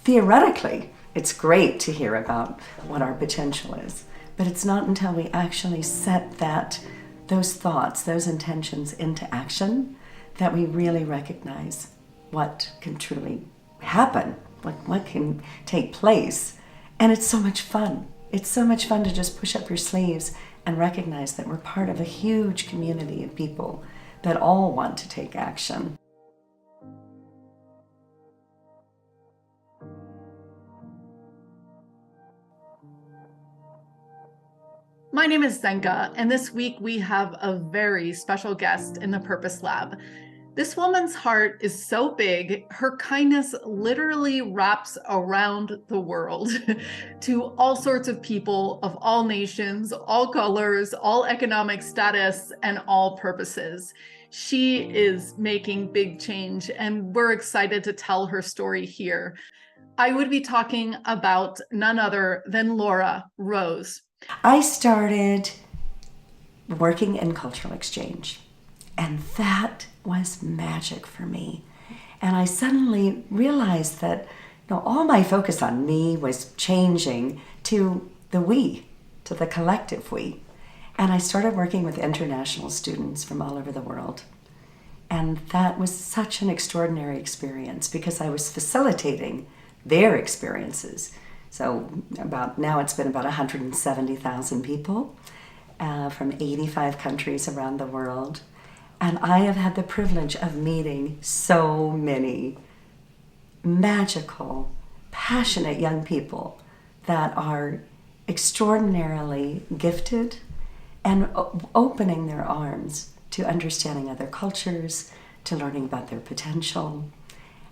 theoretically, it's great to hear about what our potential is, but it's not until we actually set those thoughts, those intentions into action that we really recognize what can truly happen, what can take place. And it's so much fun. It's so much fun to just push up your sleeves and recognize that we're part of a huge community of people that all want to take action. My name is Zenga, and this week we have a very special guest in the Purpose Lab. This woman's heart is so big, her kindness literally wraps around the world to all sorts of people of all nations, all colors, all economic status, and all purposes. She is making big change, and we're excited to tell her story here. I would be talking about none other than Laura Rose. I started working in cultural exchange, and that was magic for me. And I suddenly realized that all my focus on me was changing to the we, to the collective we. And I started working with international students from all over the world. And that was such an extraordinary experience because I was facilitating their experiences. So now it's been about 170,000 people from 85 countries around the world. And I have had the privilege of meeting so many magical, passionate young people that are extraordinarily gifted and opening their arms to understanding other cultures, to learning about their potential.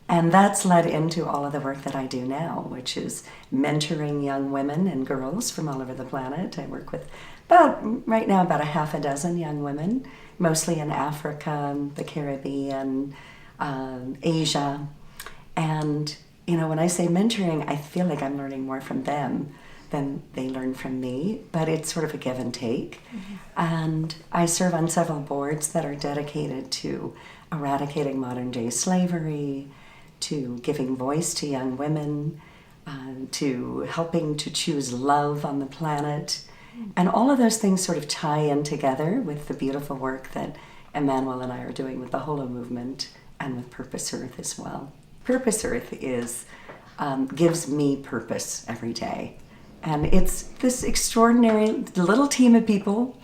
And that's led into all of the work that I do now, which is mentoring young women and girls from all over the planet. I work with right now about a half a dozen young women, mostly in Africa, the Caribbean, Asia. And, when I say mentoring, I feel like I'm learning more from them than they learn from me, but it's sort of a give and take. Mm-hmm. And I serve on several boards that are dedicated to eradicating modern day slavery, to giving voice to young women, to helping to choose love on the planet. And all of those things sort of tie in together with the beautiful work that Emanuel and I are doing with the Holo movement and with Purpose Earth as well. Purpose Earth gives me purpose every day. And it's this extraordinary little team of people,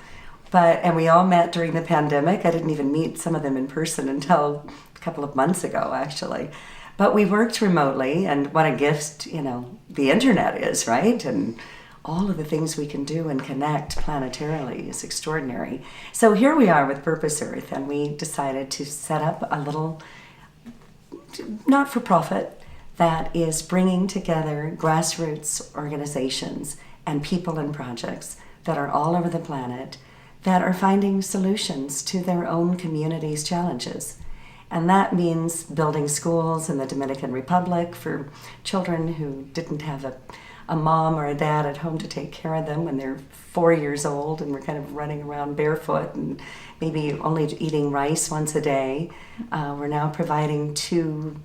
and we all met during the pandemic. I didn't even meet some of them in person until a couple of months ago, actually. But we worked remotely, and what a gift, the internet is, right? And all of the things we can do and connect planetarily is extraordinary. So here we are with Purpose Earth, and we decided to set up a little not-for-profit that is bringing together grassroots organizations and people and projects that are all over the planet that are finding solutions to their own community's challenges. And that means building schools in the Dominican Republic for children who didn't have a mom or a dad at home to take care of them when they're 4 years old and we're kind of running around barefoot and maybe only eating rice once a day. We're now providing 2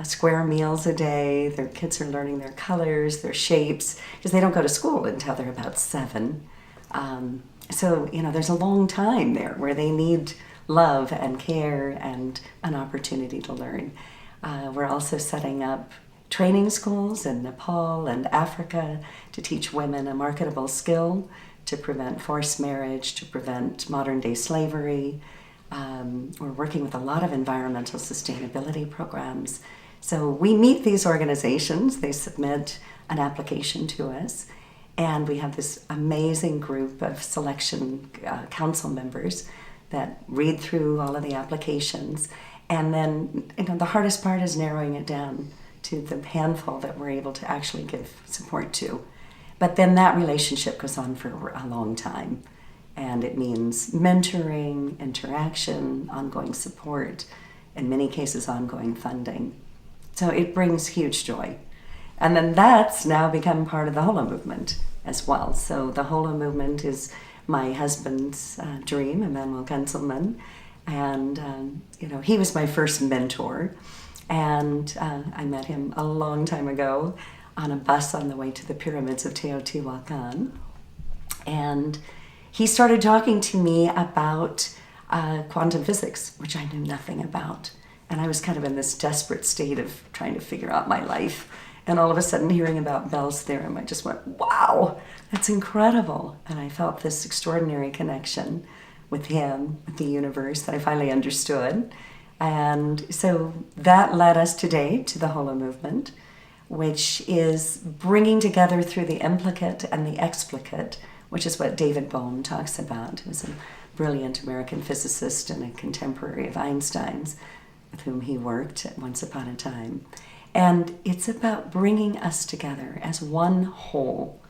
square meals a day. Their kids are learning their colors, their shapes, because they don't go to school until they're about 7. So, there's a long time there where they need love and care and an opportunity to learn. We're also setting up training schools in Nepal and Africa to teach women a marketable skill to prevent forced marriage, to prevent modern-day slavery. We're working with a lot of environmental sustainability programs. So we meet these organizations, they submit an application to us, and we have this amazing group of selection council members that read through all of the applications. And then, the hardest part is narrowing it down to the handful that we're able to actually give support to. But then that relationship goes on for a long time. And it means mentoring, interaction, ongoing support, in many cases ongoing funding. So it brings huge joy. And then that's now become part of the Holo movement as well. So the Holo movement is my husband's dream, Emanuel Kuntzelman. And, he was my first mentor. And I met him a long time ago on a bus on the way to the pyramids of Teotihuacan. And he started talking to me about quantum physics, which I knew nothing about. And I was kind of in this desperate state of trying to figure out my life. And all of a sudden, hearing about Bell's theorem, I just went, wow, that's incredible. And I felt this extraordinary connection with him, with the universe, that I finally understood. And so that led us today to the Holo movement, which is bringing together through the implicate and the explicate, which is what David Bohm talks about, who's a brilliant American physicist and a contemporary of Einstein's, with whom he worked once upon a time. And it's about bringing us together as one whole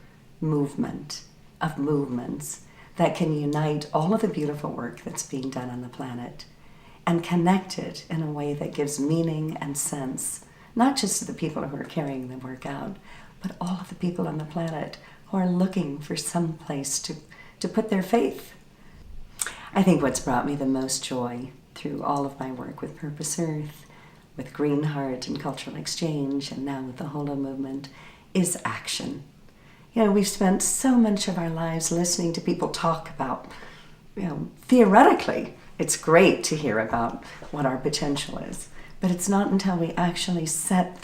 movement of movements that can unite all of the beautiful work that's being done on the planet and connect it in a way that gives meaning and sense, not just to the people who are carrying the work out, but all of the people on the planet who are looking for some place to put their faith. I think what's brought me the most joy through all of my work with Purpose Earth, with Greenheart and cultural exchange, and now with the Holo movement, is action. You know, we've spent so much of our lives listening to people talk about, theoretically, it's great to hear about what our potential is, but it's not until we actually set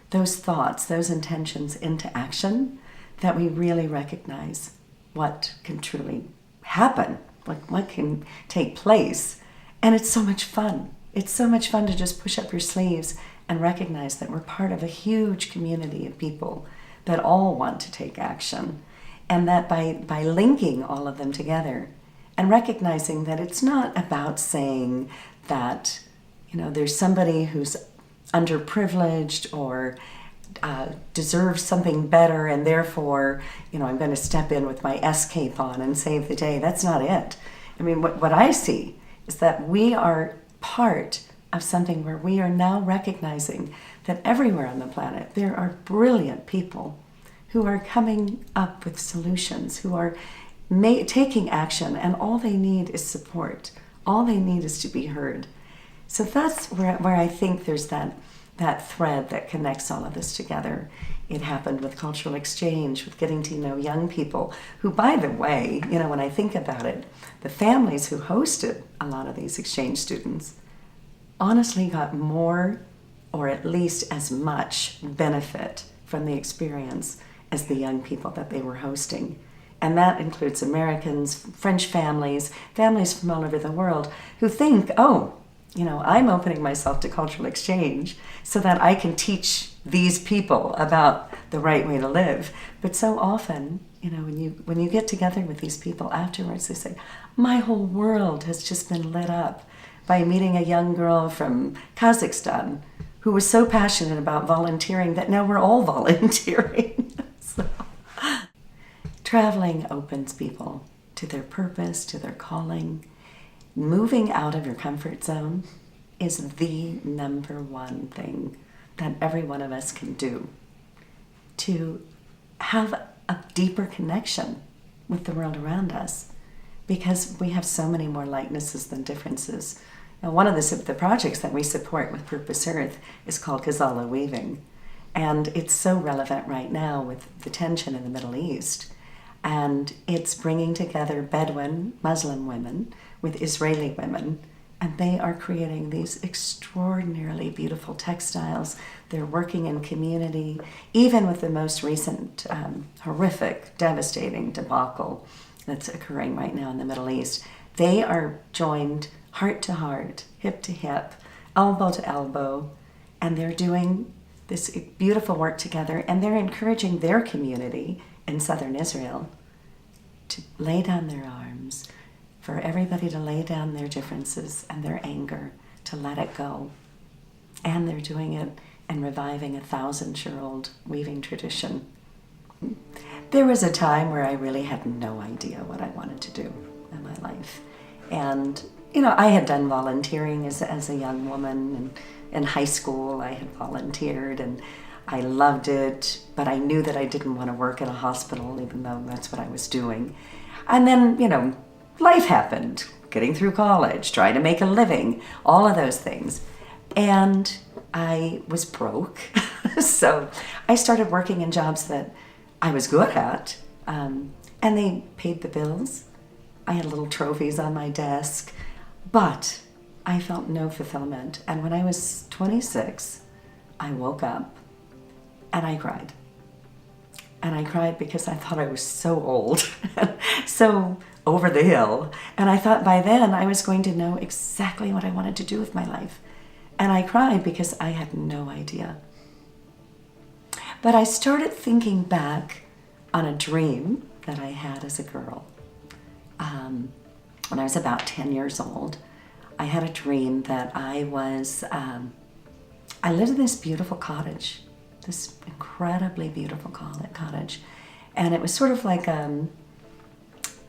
those thoughts, those intentions into action that we really recognize what can truly happen, what can take place. And it's so much fun. It's so much fun to just push up your sleeves and recognize that we're part of a huge community of people that all want to take action. And that by linking all of them together and recognizing that it's not about saying that, there's somebody who's underprivileged or deserves something better and therefore, I'm going to step in with my S-cape on and save the day. That's not it. I mean, what I see is that we are part of something where we are now recognizing that everywhere on the planet there are brilliant people who are coming up with solutions, who are taking action, and all they need is support. All they need is to be heard. So that's where I think there's that thread that connects all of this together. It happened with cultural exchange, with getting to know young people who, by the way, when I think about it, the families who hosted a lot of these exchange students honestly got more, or at least as much, benefit from the experience as the young people that they were hosting. And that includes Americans, French families from all over the world who think, I'm opening myself to cultural exchange so that I can teach these people about the right way to live. But so often, when you get together with these people afterwards, they say, my whole world has just been lit up by meeting a young girl from Kazakhstan who was so passionate about volunteering that now we're all volunteering. So, traveling opens people to their purpose, to their calling. Moving out of your comfort zone is the number one thing that every one of us can do to have a deeper connection with the world around us, because we have so many more likenesses than differences. Now, one of the projects that we support with Purpose Earth is called Ghazala Weaving, and it's so relevant right now with the tension in the Middle East. And it's bringing together Bedouin Muslim women with Israeli women, and they are creating these extraordinarily beautiful textiles. They're working in community, even with the most recent horrific, devastating debacle that's occurring right now in the Middle East. They are joined heart to heart, hip to hip, elbow to elbow, and they're doing this beautiful work together, and they're encouraging their community in southern Israel to lay down their arms, for everybody to lay down their differences and their anger, to let it go. And they're doing it and reviving a 1,000-year-old weaving tradition. There was a time where I really had no idea what I wanted to do in my life. And, I had done volunteering as a young woman, and in high school I had volunteered, and I loved it, but I knew that I didn't want to work in a hospital, even though that's what I was doing. And then, life happened, getting through college, trying to make a living, all of those things. And I was broke. So I started working in jobs that I was good at, and they paid the bills. I had little trophies on my desk, but I felt no fulfillment. And when I was 26, I woke up and I cried. And I cried because I thought I was so old, so over the hill. And I thought by then I was going to know exactly what I wanted to do with my life. And I cried because I had no idea. But I started thinking back on a dream that I had as a girl. When I was about 10 years old, I had a dream that I lived in this beautiful cottage, this incredibly beautiful cottage. And it was sort of like,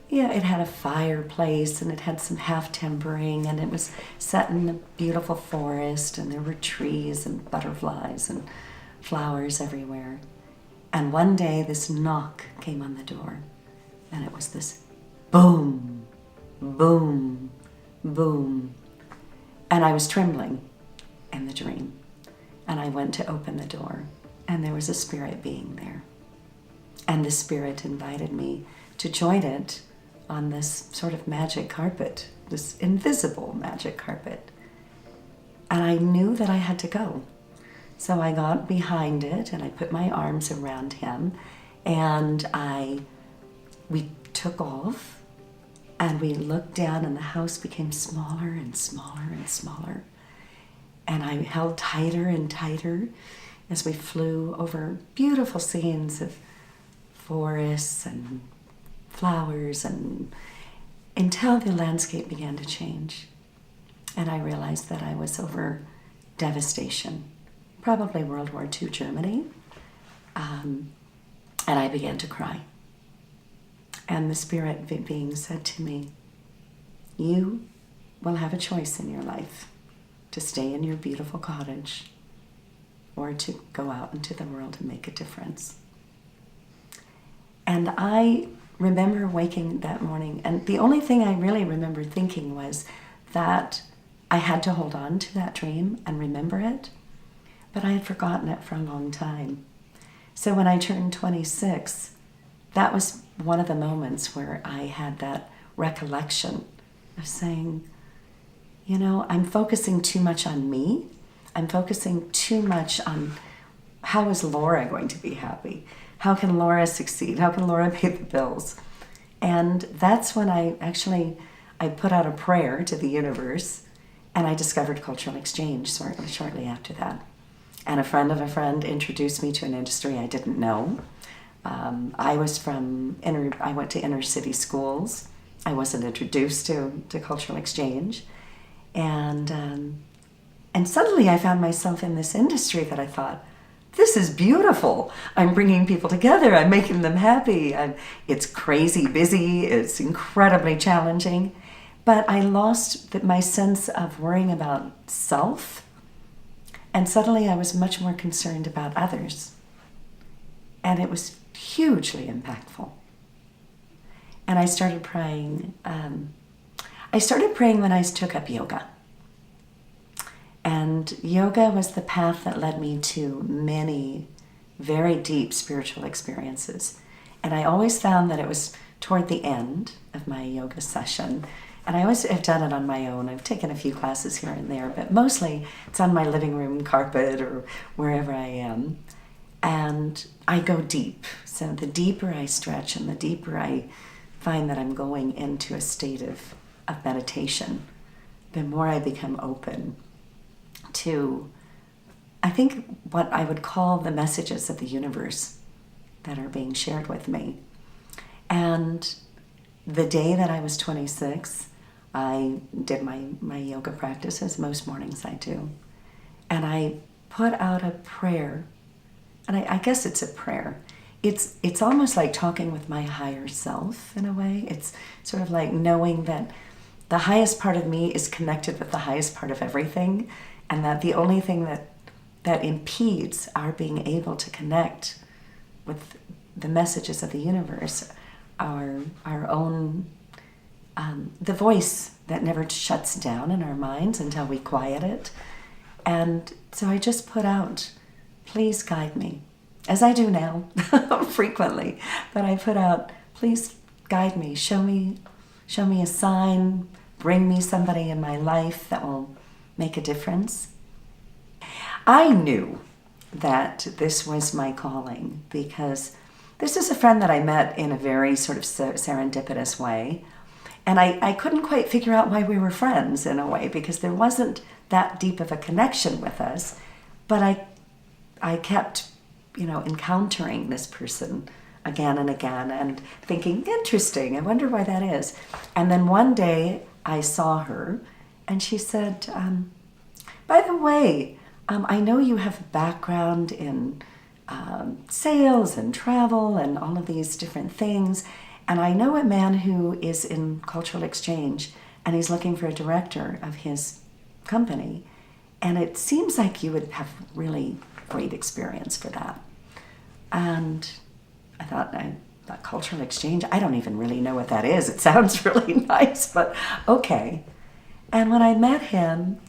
it had a fireplace and it had some half timbering, and it was set in a beautiful forest, and there were trees and butterflies and flowers everywhere. And one day this knock came on the door, and it was this boom, boom, boom. And I was trembling in the dream. And I went to open the door, and there was a spirit being there. And the spirit invited me to join it on this sort of magic carpet, this invisible magic carpet. And I knew that I had to go. So I got behind it and I put my arms around him, and we took off, and we looked down, and the house became smaller and smaller and smaller. And I held tighter and tighter as we flew over beautiful scenes of forests and flowers, and until the landscape began to change. And I realized that I was over devastation, probably World War II Germany. And I began to cry. And the spirit being said to me, you will have a choice in your life, to stay in your beautiful cottage or to go out into the world and make a difference. And I remember waking that morning, and the only thing I really remember thinking was that I had to hold on to that dream and remember it, but I had forgotten it for a long time. So when I turned 26, that was one of the moments where I had that recollection of saying, I'm focusing too much on me. I'm focusing too much on how is Laura going to be happy? How can Laura succeed? How can Laura pay the bills? And that's when I put out a prayer to the universe, and I discovered cultural exchange shortly after that. And a friend of a friend introduced me to an industry I didn't know. I went to inner city schools. I wasn't introduced to cultural exchange. And suddenly I found myself in this industry that I thought, this is beautiful. I'm bringing people together. I'm making them happy. It's crazy busy. It's incredibly challenging. But I lost my sense of worrying about self. And suddenly I was much more concerned about others. And it was hugely impactful. And I started praying. I started praying when I took up yoga. And yoga was the path that led me to many very deep spiritual experiences. And I always found that it was toward the end of my yoga session. And I always have done it on my own. I've taken a few classes here and there, but mostly it's on my living room carpet or wherever I am. And I go deep. So the deeper I stretch and the deeper I find that I'm going into a state of meditation, the more I become open to, I think, what I would call the messages of the universe that are being shared with me. And the day that I was 26, I did my yoga practices, most mornings I do. And I put out a prayer, and I guess it's a prayer. It's almost like talking with my higher self in a way. It's sort of like knowing that the highest part of me is connected with the highest part of everything, and that the only thing that impedes our being able to connect with the messages of the universe, our own, the voice that never shuts down in our minds until we quiet it, And so I just put out, please guide me, as I do now frequently. But I put out, please guide me, show me a sign, bring me somebody in my life that will make a difference. I knew that this was my calling because this is a friend that I met in a very sort of serendipitous way. And I couldn't quite figure out why we were friends in a way, because there wasn't that deep of a connection with us. But I kept, encountering this person again and again and thinking, interesting, I wonder why that is. And then one day I saw her and she said, by the way, I know you have a background in sales and travel and all of these different things. And I know a man who is in cultural exchange and he's looking for a director of his company. And it seems like you would have really great experience for that. And I thought cultural exchange, I don't even really know what that is. It sounds really nice, but okay. And when I met him,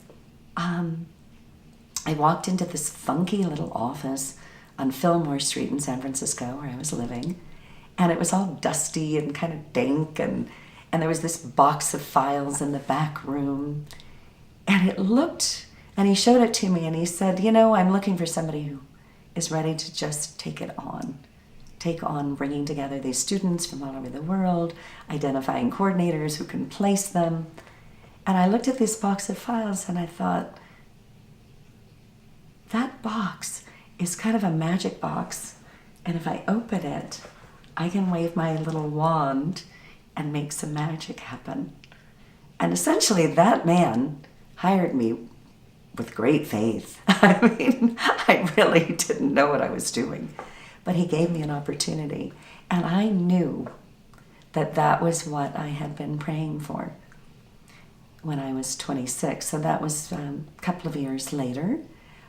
I walked into this funky little office on Fillmore Street in San Francisco where I was living. And it was all dusty and kind of dank, and there was this box of files in the back room. And it looked, and he showed it to me and he said, I'm looking for somebody who is ready to just take on bringing together these students from all over the world, identifying coordinators who can place them. And I looked at this box of files and I thought, that box is kind of a magic box. And if I open it, I can wave my little wand and make some magic happen. And essentially that man hired me with great faith. I mean, I really didn't know what I was doing. But he gave me an opportunity. And I knew that that was what I had been praying for when I was 26. So that was a couple of years later.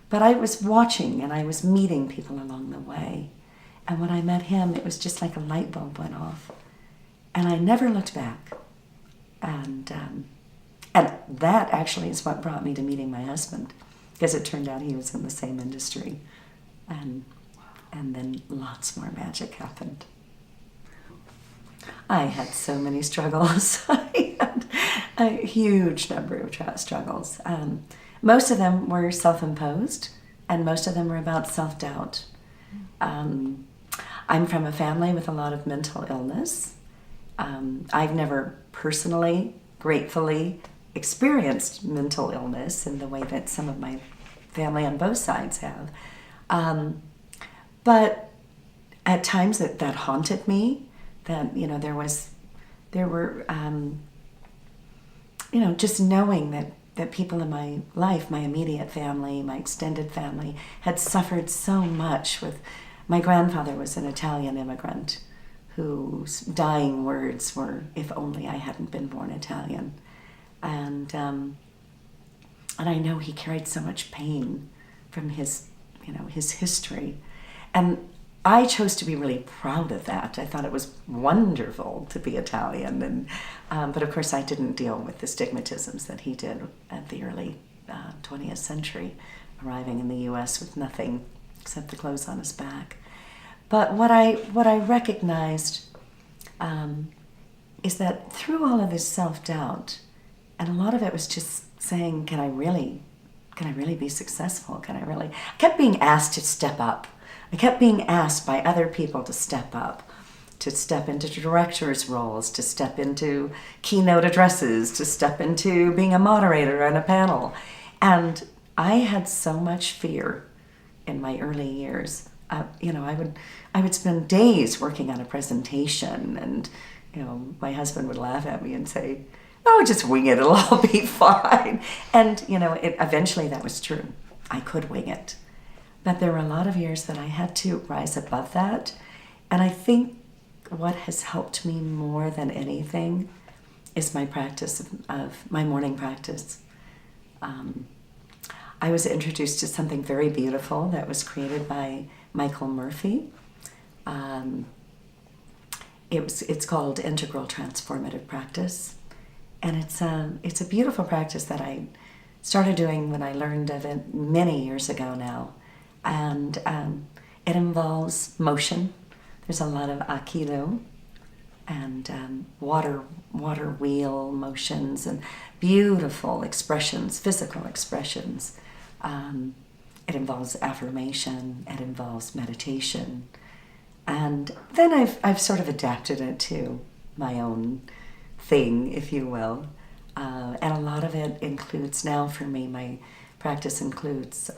But I was watching and I was meeting people along the way. And when I met him, it was just like a light bulb went off. And I never looked back. And that actually is what brought me to meeting my husband, because it turned out he was in the same industry. And then lots more magic happened. I had so many struggles. I had a huge number of struggles. Most of them were self-imposed, and most of them were about self-doubt. I'm from a family with a lot of mental illness. I've never personally, gratefully, experienced mental illness in the way that some of my family on both sides have. But at times that haunted me, that, there were, just knowing that people in my life, my immediate family, my extended family, had suffered so much with. My grandfather was an Italian immigrant whose dying words were, "If only I hadn't been born Italian." And I know he carried so much pain from his history. And I chose to be really proud of that. I thought it was wonderful to be Italian. But of course I didn't deal with the stigmatisms that he did at the early 20th century, arriving in the U.S. with nothing except the clothes on his back. But what I recognized is that through all of this self-doubt, and a lot of it was just saying, can I really be successful? I kept being asked to step up. I kept being asked by other people to step up, to step into directors' roles, to step into keynote addresses, to step into being a moderator on a panel. And I had so much fear in my early years. I would spend days working on a presentation, and my husband would laugh at me and say, "Oh, just wing it, it'll all be fine." And eventually that was true. I could wing it. But there were a lot of years that I had to rise above that. And I think what has helped me more than anything is my practice of my morning practice. I was introduced to something very beautiful that was created by Michael Murphy. It's called Integral Transformative Practice. And it's a beautiful practice that I started doing when I learned of it many years ago now. And it involves motion. There's a lot of aikido and water wheel motions and beautiful expressions, physical expressions. It involves affirmation. It involves meditation. And then I've sort of adapted it to my own thing, if you will. And a lot of it includes, now for me, my practice includes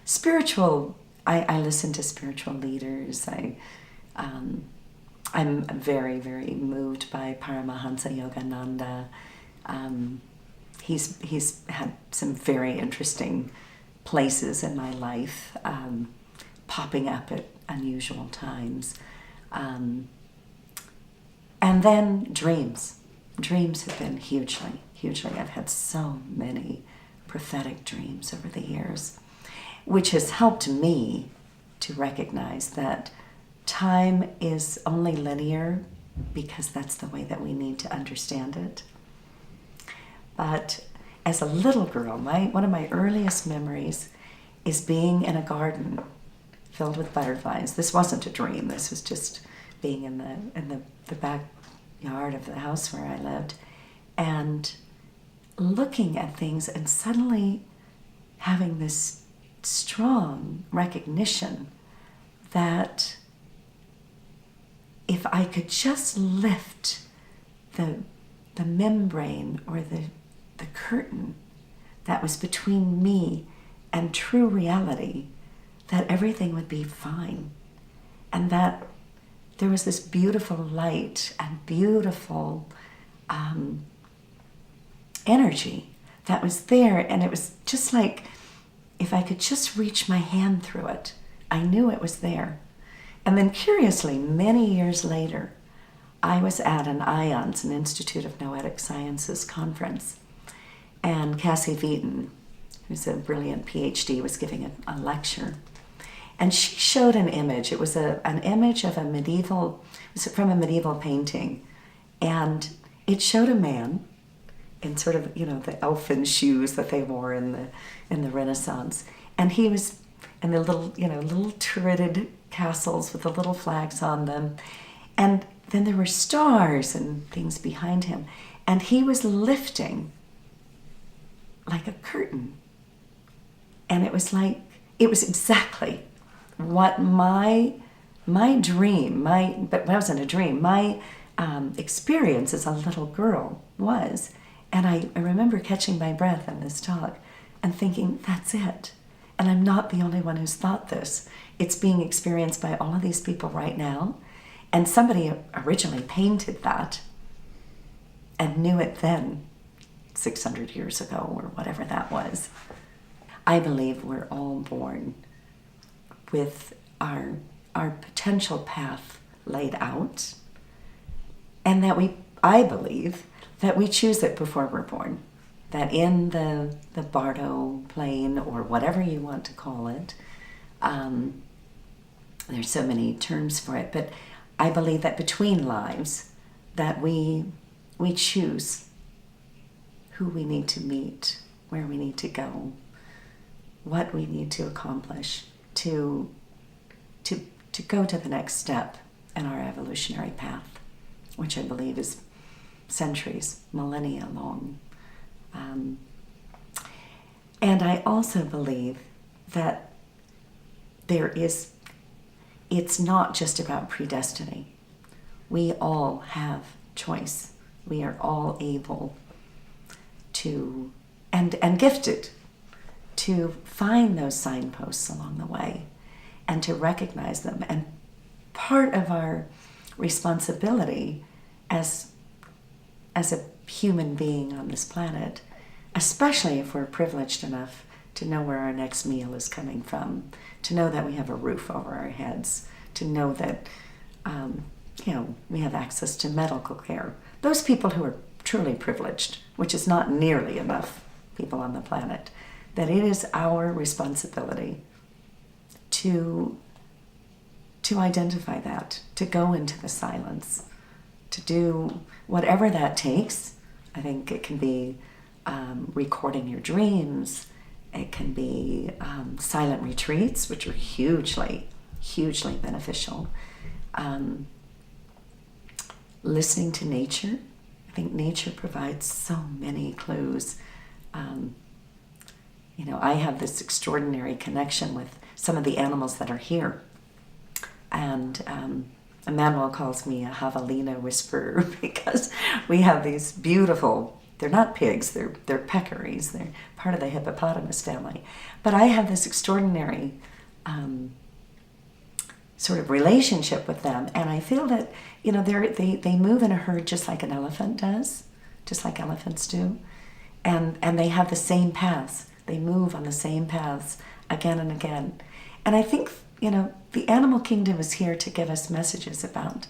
spiritual. I listen to spiritual leaders. I'm very, very moved by Paramahansa Yogananda. He's had some very interesting places in my life, popping up at unusual times. And then dreams. Dreams have been hugely. I've had so many prophetic dreams over the years, which has helped me to recognize that time is only linear because that's the way that we need to understand it. But as a little girl, one of my earliest memories is being in a garden filled with butterflies. This wasn't a dream. This was just being in the backyard of the house where I lived and looking at things and suddenly having this strong recognition that if I could just lift the membrane or the curtain that was between me and true reality, that everything would be fine. And that there was this beautiful light and beautiful energy that was there. And it was just like, if I could just reach my hand through it, I knew it was there. And then curiously, many years later, I was at an IONS, an Institute of Noetic Sciences conference, and Cassie Veaton, who's a brilliant PhD, was giving a lecture. And she showed an image. It was an image of it was from a medieval painting. And it showed a man in sort of, the elfin shoes that they wore in the Renaissance. And he was in the little turreted castles with the little flags on them. And then there were stars and things behind him. And he was lifting like a curtain. And it was exactly what my dream, but it wasn't a dream, my experience as a little girl was. And I remember catching my breath in this talk and thinking, that's it. And I'm not the only one who's thought this. It's being experienced by all of these people right now. And somebody originally painted that and knew it then, 600 years ago or whatever that was. I believe we're all born with our potential path laid out, and that I believe that we choose it before we're born. That in the Bardo plane, or whatever you want to call it, there's so many terms for it, but I believe that between lives, that we choose who we need to meet, where we need to go, what we need to accomplish to go to the next step in our evolutionary path, which I believe is centuries, millennia long. And I also believe that it's not just about predestiny. We all have choice. We are all able to, and gifted, to find those signposts along the way and to recognize them. And part of our responsibility as a human being on this planet, especially if we're privileged enough to know where our next meal is coming from, to know that we have a roof over our heads, to know that we have access to medical care. Those people who are truly privileged, which is not nearly enough people on the planet, that it is our responsibility to identify that, to go into the silence, to do whatever that takes. I think it can be recording your dreams. It can be silent retreats, which are hugely, hugely beneficial. Listening to nature. I think nature provides so many clues. I have this extraordinary connection with some of the animals that are here. And Emanuel calls me a javelina whisperer because we have these beautiful, they're not pigs, they're peccaries, they're part of the hippopotamus family. But I have this extraordinary sort of relationship with them, and I feel that, they move in a herd just like an elephant does, just like elephants do, and they have the same paths. They move on the same paths again and again. And I think, the animal kingdom is here to give us messages about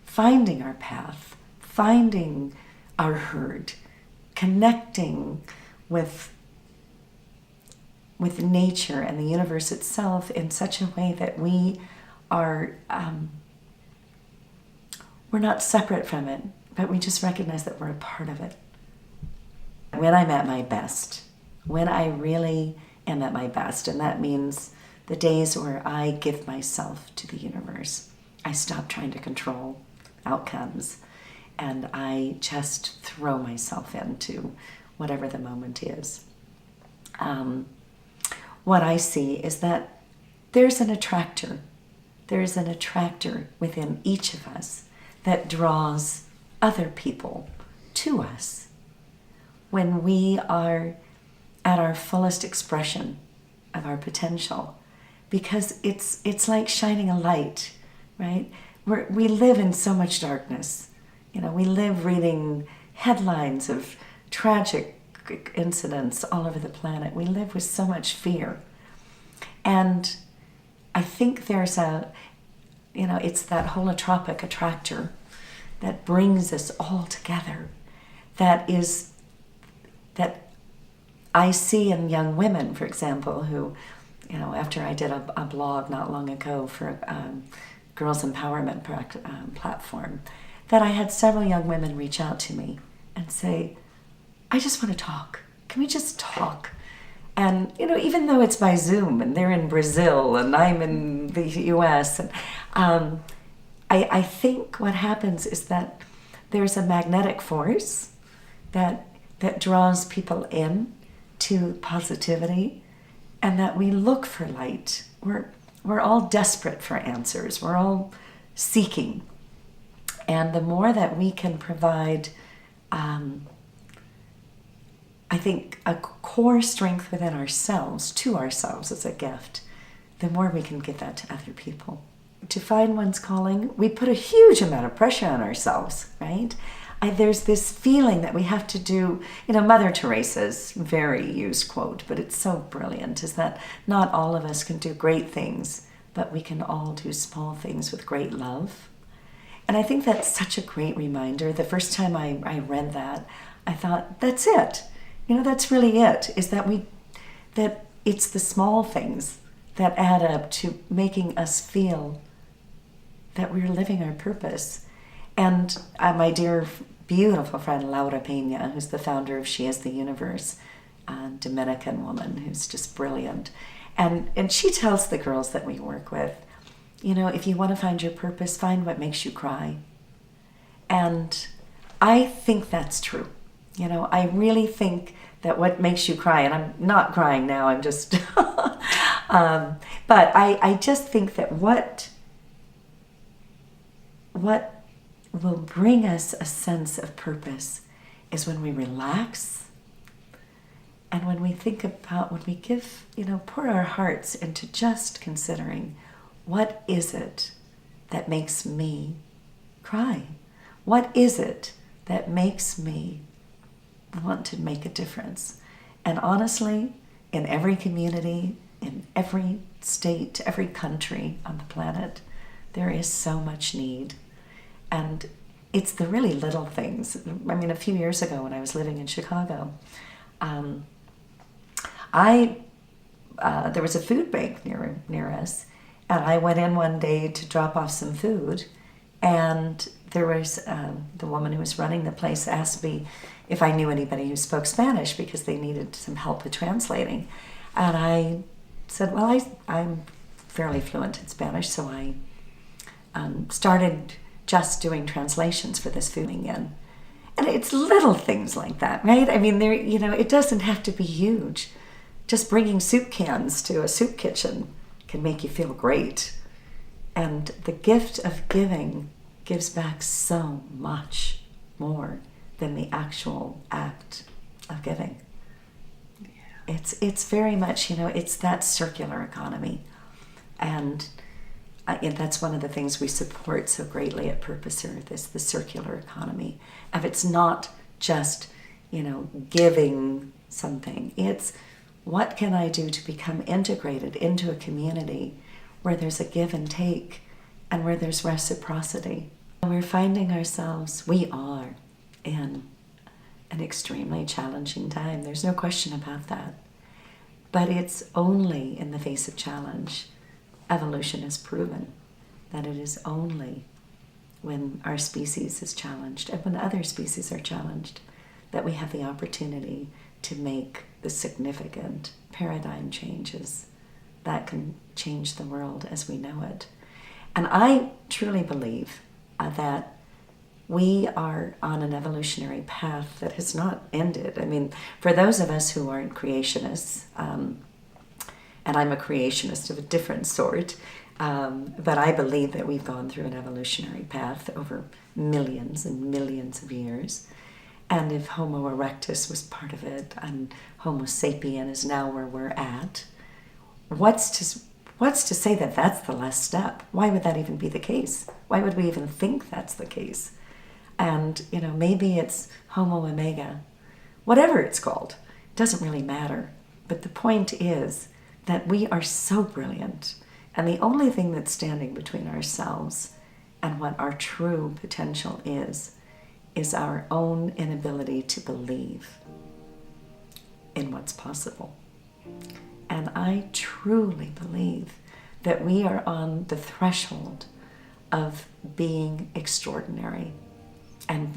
finding our path, finding our herd, connecting with nature and the universe itself in such a way that we are, we're not separate from it, but we just recognize that we're a part of it. When I'm at my best, when I really am at my best, and that means the days where I give myself to the universe. I stop trying to control outcomes, and I just throw myself into whatever the moment is. What I see is that there's an attractor. There's an attractor within each of us that draws other people to us. When we are at our fullest expression of our potential, because it's like shining a light, right? We live in so much darkness. We live reading headlines of tragic incidents all over the planet. We live with so much fear. And I think there's it's that holotropic attractor that brings us all together, that I see in young women, for example, who, after I did a blog not long ago for a girls' empowerment platform, that I had several young women reach out to me and say, I just want to talk. Can we just talk? And, even though it's by Zoom and they're in Brazil and I'm in the US, and I think what happens is that there's a magnetic force that draws people in to positivity, and that we look for light. We're all desperate for answers. We're all seeking. And the more that we can provide, I think, a core strength within ourselves, to ourselves as a gift, the more we can give that to other people. To find one's calling, we put a huge amount of pressure on ourselves, right? There's this feeling that we have to do, Mother Teresa's very used quote, but it's so brilliant, is that not all of us can do great things, but we can all do small things with great love. And I think that's such a great reminder. The first time I read that, I thought, that's it. That's really it, is that it's the small things that add up to making us feel that we're living our purpose. And my dear, beautiful friend Laura Pena, who's the founder of She Is the Universe, a Dominican woman who's just brilliant. And she tells the girls that we work with, if you want to find your purpose, find what makes you cry. And I think that's true. I really think that what makes you cry, and I'm not crying now, I'm just, but I just think that what will bring us a sense of purpose is when we relax, and when we think about, when we give, pour our hearts into just considering, what is it that makes me cry? What is it that makes me want to make a difference? And honestly, in every community, in every state, every country on the planet, there is so much need. And it's the really little things. I mean, a few years ago when I was living in Chicago, there was a food bank near us, and I went in one day to drop off some food, and there was the woman who was running the place asked me if I knew anybody who spoke Spanish because they needed some help with translating. And I said, well, I'm fairly fluent in Spanish, so I started just doing translations for this food in. And it's little things like that, right? I mean, it doesn't have to be huge. Just bringing soup cans to a soup kitchen can make you feel great. And the gift of giving gives back so much more than the actual act of giving. Yeah. It's very much, it's that circular economy. And that's one of the things we support so greatly at Purpose Earth is the circular economy. And it's not just, giving something. It's what can I do to become integrated into a community where there's a give and take and where there's reciprocity. We're finding ourselves, we are in an extremely challenging time. There's no question about that. But it's only in the face of challenge. Evolution has proven that it is only when our species is challenged and when other species are challenged that we have the opportunity to make the significant paradigm changes that can change the world as we know it. And I truly believe that we are on an evolutionary path that has not ended. I mean, for those of us who aren't creationists, and I'm a creationist of a different sort, but I believe that we've gone through an evolutionary path over millions and millions of years. And if Homo erectus was part of it and Homo sapien is now where we're at, what's to say that that's the last step? Why would that even be the case? Why would we even think that's the case? And, maybe it's Homo omega. Whatever it's called, it doesn't really matter. But the point is that we are so brilliant. And the only thing that's standing between ourselves and what our true potential is our own inability to believe in what's possible. And I truly believe that we are on the threshold of being extraordinary and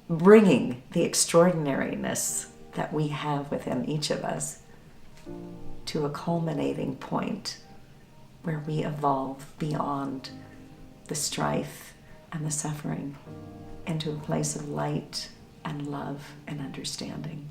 bringing the extraordinariness that we have within each of us to a culminating point where we evolve beyond the strife and the suffering into a place of light and love and understanding.